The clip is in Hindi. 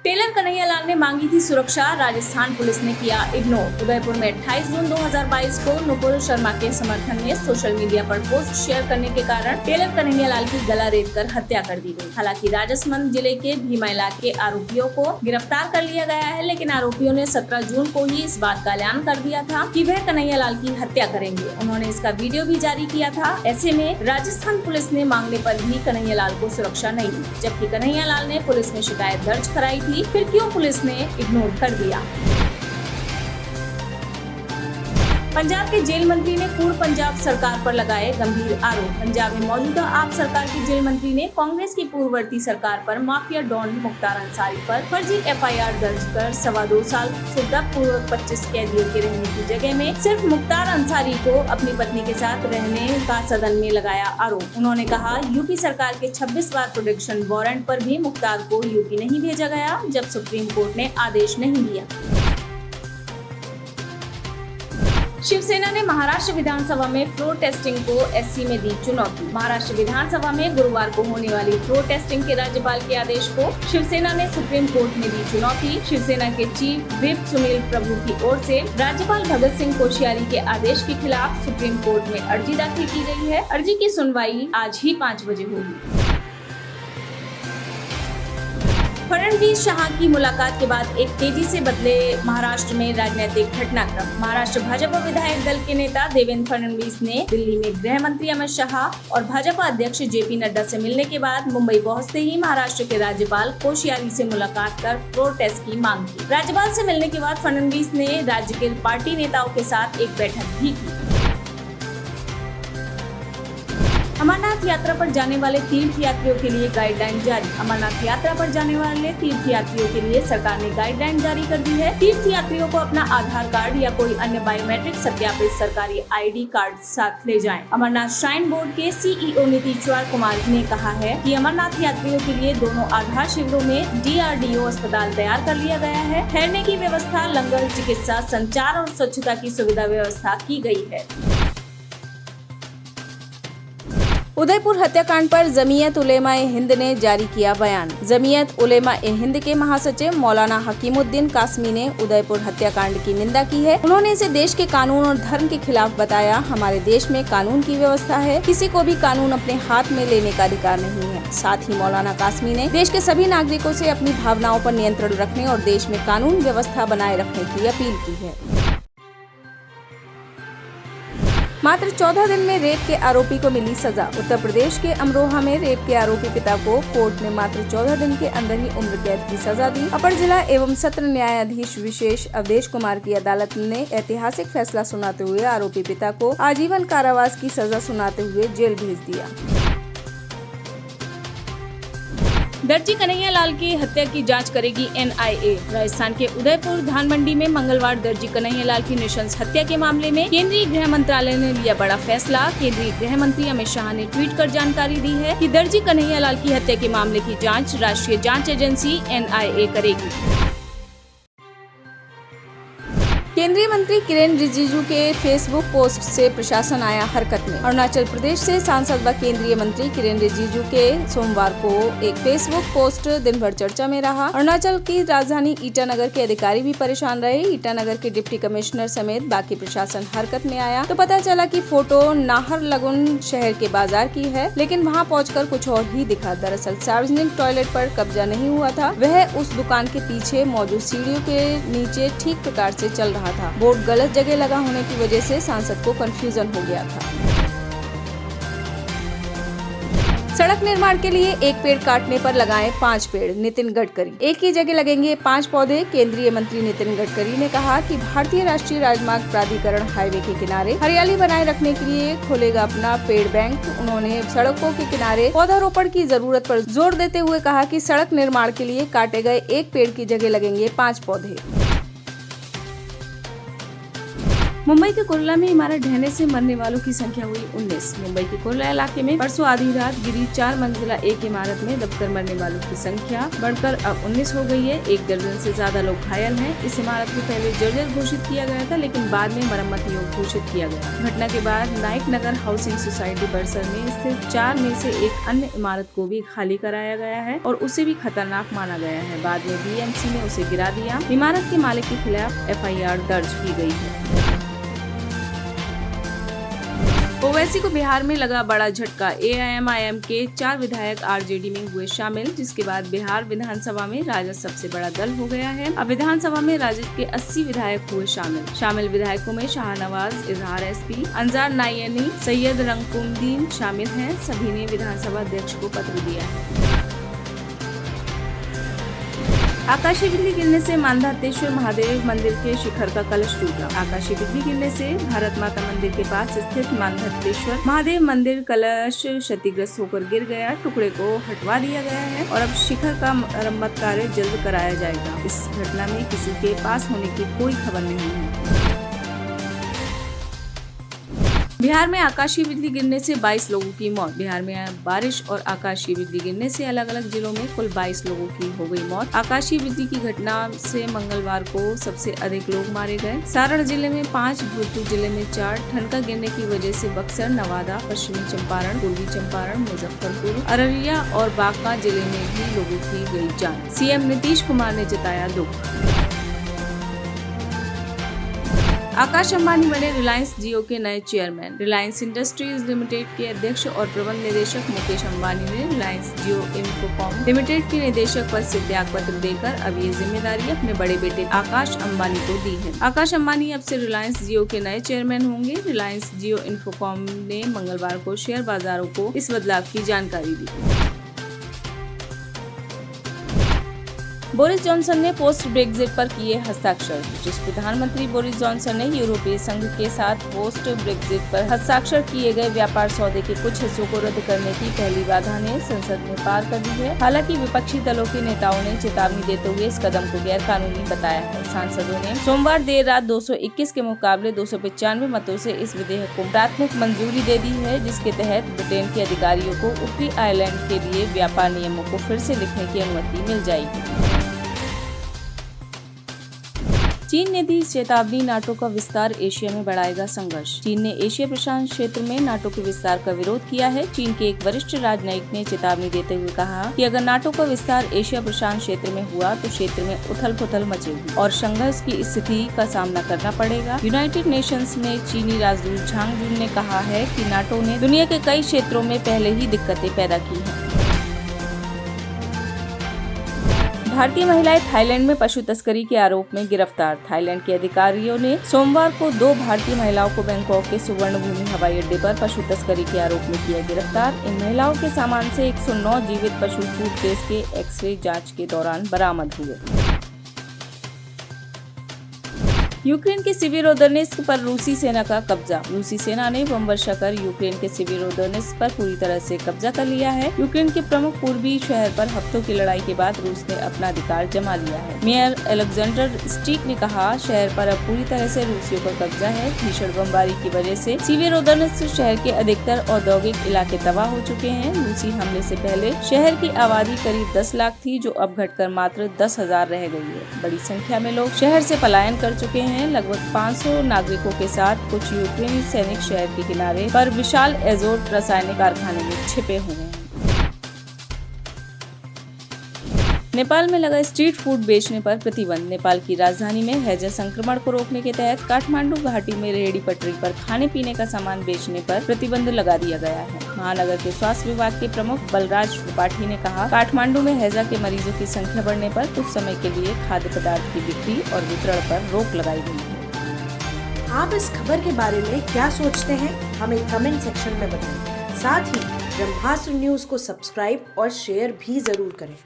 टेलर कन्हैयालाल ने मांगी थी सुरक्षा, राजस्थान पुलिस ने किया इग्नोर। उदयपुर में 28 जून 2022 को नुपुर शर्मा के समर्थन में सोशल मीडिया पर पोस्ट शेयर करने के कारण टेलर कन्हैयालाल की गला रेत कर हत्या कर दी गई। हालांकि राजसमंद जिले के भीमा इलाके के आरोपियों को गिरफ्तार कर लिया गया है, लेकिन आरोपियों ने 17 जून को ही इस बात का ऐलान कर दिया था कि वह कन्हैयालाल की हत्या करेंगे। उन्होंने इसका वीडियो भी जारी किया था। ऐसे में राजस्थान पुलिस ने मांगने पर भी कन्हैयालाल को सुरक्षा नहीं दी, जबकि कन्हैयालाल ने पुलिस में शिकायत दर्ज कराई थी। फिर क्यों पुलिस ने इग्नोर कर दिया? पंजाब के जेल मंत्री ने पूर्व पंजाब सरकार पर लगाए गंभीर आरोप। पंजाब में मौजूदा आप सरकार के जेल मंत्री ने कांग्रेस की पूर्ववर्ती सरकार पर माफिया डॉन मुख्तार अंसारी पर फर्जी एफआईआर दर्ज कर 2.25 साल सुविधापूर्वक 25 कैदियों के रहने की जगह में सिर्फ मुख्तार अंसारी को अपनी पत्नी के साथ रहने का सदन में लगाया आरोप। उन्होंने कहा, यूपी सरकार के 26 बार प्रोटेक्शन वारंट पर भी मुख्तार को यूपी नहीं भेजा गया जब सुप्रीम कोर्ट ने आदेश नहीं दिया। शिवसेना ने महाराष्ट्र विधानसभा में फ्लोर टेस्टिंग को एससी में दी चुनौती। महाराष्ट्र विधानसभा में गुरुवार को होने वाली फ्लोर टेस्टिंग के राज्यपाल के आदेश को शिवसेना ने सुप्रीम कोर्ट में दी चुनौती। शिवसेना के चीफ व्हिप सुनील प्रभु की ओर से राज्यपाल भगत सिंह कोश्यारी के आदेश के खिलाफ सुप्रीम कोर्ट में अर्जी दाखिल की गई है। अर्जी की सुनवाई आज ही 5 बजे होगी। फडणवीस शाह की मुलाकात के बाद एक तेजी से बदले महाराष्ट्र में राजनीतिक घटनाक्रम। महाराष्ट्र भाजपा विधायक दल के नेता देवेंद्र फडणवीस ने दिल्ली में गृह मंत्री अमित शाह और भाजपा अध्यक्ष जेपी नड्डा से मिलने के बाद मुंबई पहुंचते ही महाराष्ट्र के राज्यपाल कोश्यारी से मुलाकात कर फ्लोर टेस्ट की मांग की। राज्यपाल से मिलने के बाद फडणवीस ने राज्य के पार्टी नेताओं के साथ एक बैठक भी की। अमरनाथ यात्रा पर जाने वाले तीर्थ यात्रियों के लिए गाइडलाइन जारी। अमरनाथ यात्रा पर जाने वाले तीर्थ यात्रियों के लिए सरकार ने गाइडलाइन जारी कर दी है। तीर्थ यात्रियों को अपना आधार कार्ड या कोई अन्य बायोमेट्रिक सत्यापित सरकारी आईडी कार्ड साथ ले जाएं। अमरनाथ श्राइन बोर्ड के सीईओ नीतीश्वर कुमार ने कहा है कि अमरनाथ यात्रियों के लिए दोनों आधार शिविरों में डीआरडीओ अस्पताल तैयार कर लिया गया है। ठहरने की व्यवस्था, लंगर, चिकित्सा, संचार और स्वच्छता की सुविधा व्यवस्था की गई है। उदयपुर हत्याकांड पर जमीयत उलेमा-ए-हिंद ने जारी किया बयान। जमीयत उलेमा-ए-हिंद के महासचिव मौलाना हकीमुद्दीन कासमी ने उदयपुर हत्याकांड की निंदा की है। उन्होंने इसे देश के कानून और धर्म के खिलाफ बताया। हमारे देश में कानून की व्यवस्था है, किसी को भी कानून अपने हाथ में लेने का अधिकार नहीं है। साथ ही मौलाना कासमी ने देश के सभी नागरिकों से अपनी भावनाओं पर नियंत्रण रखने और देश में कानून व्यवस्था बनाए रखने की अपील की है। मात्र 14 दिन में रेप के आरोपी को मिली सजा। उत्तर प्रदेश के अमरोहा में रेप के आरोपी पिता को कोर्ट ने मात्र 14 दिन के अंदर ही उम्र कैद की सजा दी। अपर जिला एवं सत्र न्यायाधीश विशेष अवधेश कुमार की अदालत ने ऐतिहासिक फैसला सुनाते हुए आरोपी पिता को आजीवन कारावास की सजा सुनाते हुए जेल भेज दिया। दर्जी कन्हैयालाल की हत्या की जांच करेगी एनआईए। राजस्थान के उदयपुर धान मंडी में मंगलवार दर्जी कन्हैयालाल की नृशंस हत्या के मामले में केंद्रीय गृह मंत्रालय ने लिया बड़ा फैसला। केंद्रीय गृह मंत्री अमित शाह ने ट्वीट कर जानकारी दी है कि दर्जी कन्हैयालाल की हत्या के मामले की जांच राष्ट्रीय जांच एजेंसी एनआईए करेगी। केंद्रीय मंत्री किरेन रिजिजू के फेसबुक पोस्ट से प्रशासन आया हरकत में। अरुणाचल प्रदेश से सांसद व केंद्रीय मंत्री किरेन रिजिजू के सोमवार को एक फेसबुक पोस्ट दिन भर चर्चा में रहा। अरुणाचल की राजधानी ईटानगर के अधिकारी भी परेशान रहे। ईटानगर के डिप्टी कमिश्नर समेत बाकी प्रशासन हरकत में आया तो पता चला कि फोटो नाहरलगुन शहर के बाजार की है, लेकिन वहां पहुंचकर कुछ और ही दिखा। दरअसल सार्वजनिक टॉयलेट पर कब्जा नहीं हुआ था, वह उस दुकान के पीछे मौजूद सीढ़ियों के नीचे ठीक प्रकार से चल रहा था। बोर्ड गलत जगह लगा होने की वजह से सांसद को कंफ्यूजन हो गया था। सड़क निर्माण के लिए एक पेड़ काटने पर लगाएं 5 पेड़, नितिन गडकरी। एक ही जगह लगेंगे 5 पौधे। केंद्रीय मंत्री नितिन गडकरी ने कहा कि भारतीय राष्ट्रीय राजमार्ग प्राधिकरण हाईवे के किनारे हरियाली बनाए रखने के लिए खोलेगा अपना पेड़ बैंक। उन्होंने सड़कों के किनारे पौधारोपण की जरूरत पर जोर देते हुए कहा कि सड़क निर्माण के लिए काटे गए एक पेड़ की जगह लगेंगे 5 पौधे। मुंबई के कुर्ला में इमारत ढहने से मरने वालों की संख्या हुई 19। मुंबई के कुर्ला इलाके में परसों आधी रात गिरी 4 मंजिला एक इमारत में दबकर मरने वालों की संख्या बढ़कर अब 19 हो गई है। 1 दर्जन से ज्यादा लोग घायल हैं। इस इमारत को पहले जर्जर घोषित किया गया था, लेकिन बाद में मरम्मत योग्य घोषित किया गया। घटना के बाद नाइक नगर हाउसिंग सोसाइटी परिसर में स्थित 4 में से एक अन्य इमारत को भी खाली कराया गया है और उसे भी खतरनाक माना गया है। बाद में बीएमसी ने उसे गिरा दिया। इमारत के मालिक के खिलाफ एफआईआर दर्ज की गई है। ओवैसी को बिहार में लगा बड़ा झटका। एआईएमआईएम के 4 विधायक आरजेडी में हुए शामिल, जिसके बाद बिहार विधानसभा में राजद सबसे बड़ा दल हो गया है। अब विधानसभा में राजद के 80 विधायक हुए शामिल विधायकों में शाहनवाज, इजहार एसपी, अंजार नायनी, सैयद रंगकुमुद्दीन शामिल हैं। सभी ने विधानसभा अध्यक्ष को पत्र दिया है। आकाशीय बिजली गिरने से मांधातेश्वर महादेव मंदिर के शिखर का कलश टूटा। आकाशीय बिजली गिरने से भारत माता मंदिर के पास स्थित मांधातेश्वर महादेव मंदिर कलश क्षतिग्रस्त होकर गिर गया। टुकड़े को हटवा दिया गया है और अब शिखर का मरम्मत कार्य जल्द कराया जाएगा। इस घटना में किसी के पास होने की कोई खबर नहीं है। बिहार में आकाशीय बिजली गिरने से 22 लोगों की मौत। बिहार में बारिश और आकाशीय बिजली गिरने से अलग अलग जिलों में कुल 22 लोगों की हो गई मौत। आकाशीय बिजली की घटना से मंगलवार को सबसे अधिक लोग मारे गए। सारण जिले में 5, भोजपुर जिले में 4, ठनका गिरने की वजह से बक्सर, नवादा, पश्चिमी चंपारण, पूर्वी चंपारण, मुजफ्फरपुर, अररिया और बांका जिले में भी लोगों की गई जान। सीएम नीतीश कुमार ने जताया दुख। आकाश अंबानी बने रिलायंस जियो के नए चेयरमैन। रिलायंस इंडस्ट्रीज लिमिटेड के अध्यक्ष और प्रबंध निदेशक मुकेश अंबानी ने रिलायंस जियो इन्फोकॉम लिमिटेड के निदेशक पद से त्याग पत्र देकर अब ये जिम्मेदारी अपने बड़े बेटे आकाश अंबानी को दी है। आकाश अंबानी अब से रिलायंस जियो के नए चेयरमैन होंगे। रिलायंस जियो इन्फोकॉम ने मंगलवार को शेयर बाजारों को इस बदलाव की जानकारी दी। बोरिस जॉनसन ने पोस्ट ब्रेक्जिट पर किए हस्ताक्षर। ब्रिटिश प्रधानमंत्री बोरिस जॉनसन ने यूरोपीय संघ के साथ पोस्ट ब्रेक्जिट पर हस्ताक्षर किए गए व्यापार सौदे के कुछ हिस्सों को रद्द करने की पहली बाधा ने संसद में पार कर दी है। हालांकि विपक्षी दलों के नेताओं ने चेतावनी देते हुए इस कदम को गैर कानूनी बताया है। सांसदों ने सोमवार देर रात 221 के मुकाबले 295 मतों से इस विधेयक को प्राथमिक मंजूरी दे दी है, जिसके तहत ब्रिटेन के अधिकारियों को उत्तरी आयरलैंड के लिए व्यापार नियमों को फिर से लिखने की अनुमति मिल जाएगी। चीन ने दी चेतावनी, नाटो का विस्तार एशिया में बढ़ाएगा संघर्ष। चीन ने एशिया प्रशांत क्षेत्र में नाटो के विस्तार का विरोध किया है। चीन के एक वरिष्ठ राजनयिक ने चेतावनी देते हुए कहा कि अगर नाटो का विस्तार एशिया प्रशांत क्षेत्र में हुआ तो क्षेत्र में उथल-पुथल मचेगी और संघर्ष की स्थिति का सामना करना पड़ेगा। यूनाइटेड नेशंस में चीनी राजदूत झांग जुन ने कहा है कि नाटो ने दुनिया के कई क्षेत्रों में पहले ही दिक्कतें पैदा की हैं। भारतीय महिलाएं थाईलैंड में पशु तस्करी के आरोप में गिरफ्तार। थाईलैंड के अधिकारियों ने सोमवार को 2 भारतीय महिलाओं को बैंकॉक के सुवर्णभूमि हवाई अड्डे पर पशु तस्करी के आरोप में किया गिरफ्तार। इन महिलाओं के सामान से 109 जीवित पशु सूटकेस के एक्सरे जांच के दौरान बरामद हुए। यूक्रेन के सिवेरोडोनेत्स्क पर रूसी सेना का कब्जा। रूसी सेना ने बम वर्षा कर यूक्रेन के सिवेरोडोनेत्स्क पर पूरी तरह से कब्जा कर लिया है। यूक्रेन के प्रमुख पूर्वी शहर पर हफ्तों की लड़ाई के बाद रूस ने अपना अधिकार जमा लिया है। मेयर अलेक्जेंडर स्टीक ने कहा, शहर पर अब पूरी तरह से रूसियों का कब्जा है। भीषण बमबारी की वजह से सिवेरोडोनेत्स्क शहर के अधिकतर औद्योगिक इलाके तबाह हो चुके हैं। रूसी हमले से पहले शहर की आबादी करीब 10 लाख थी, जो अब घटकर मात्र 10,000 रह गई है। बड़ी संख्या में लोग शहर से पलायन कर चुके हैं। लगभग 500 नागरिकों के साथ कुछ यूक्रेनी सैनिक शहर के किनारे पर विशाल एजोट रासायनिक कारखाने में छिपे हुए हैं। नेपाल में लगा स्ट्रीट फूड बेचने पर प्रतिबंध। नेपाल की राजधानी में हैजा संक्रमण को रोकने के तहत काठमांडू घाटी में रेहड़ी पटरी पर खाने पीने का सामान बेचने पर प्रतिबंध लगा दिया गया है। महानगर के स्वास्थ्य विभाग के प्रमुख बलराज त्रिपाठी ने कहा, काठमांडू में हैजा के मरीजों की संख्या बढ़ने पर कुछ समय के लिए खाद्य पदार्थ की बिक्री और वितरण पर रोक लगाई गई है। आप इस खबर के बारे में क्या सोचते हैं, हमें कमेंट सेक्शन में बताएं। साथ ही ब्रह्मास्त्र न्यूज को सब्सक्राइब और शेयर भी जरूर करें।